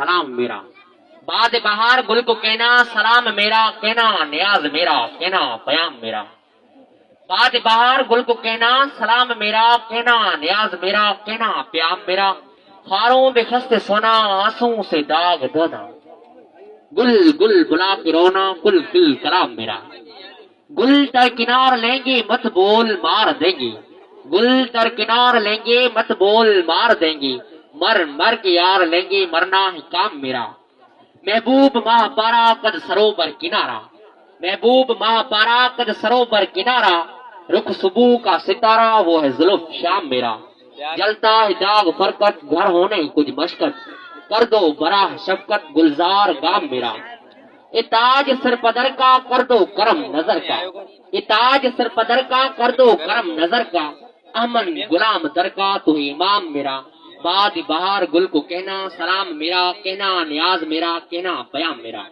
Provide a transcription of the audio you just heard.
سلام میرا، باد بہار گل کو کہنا سلام میرا، کہنا نیاز میرا، کہنا پیام میرا، باد بہار گل کو کہنا سلام میرا، کہنا نیاز میرا، کہنا پیام میرا، خاروں بے خست سونا آنسوں سے داغ دھونا، گل گل بلا کے رونا کل کل کلام میرا، گل در کنار لیں گے مت بول مار دیں گے، گل در کنار لیں گے مت بول مار دیں گے، مر مر کے یار لیں گے مرنا ہے کام میرا، محبوب ماہ پارا قد سروبر کنارا، محبوب ماہ پارا قد سروبر کنارا، رخ صبح کا ستارہ وہ ہے زلف شام میرا، جلتا ہے داغ فرقت گھر ہونے کچھ مشقت، کر دو براہ شفقت گلزار گام میرا، یہ تاج سر پدر کا کر دو کرم نظر کا، یہ تاج سر پدر کا کر دو کرم نظر کا، احمد غلام در کا تو امام میرا، باد بہار گل کو کہنا سلام میرا، کہنا نیاز میرا، کہنا پیام میرا۔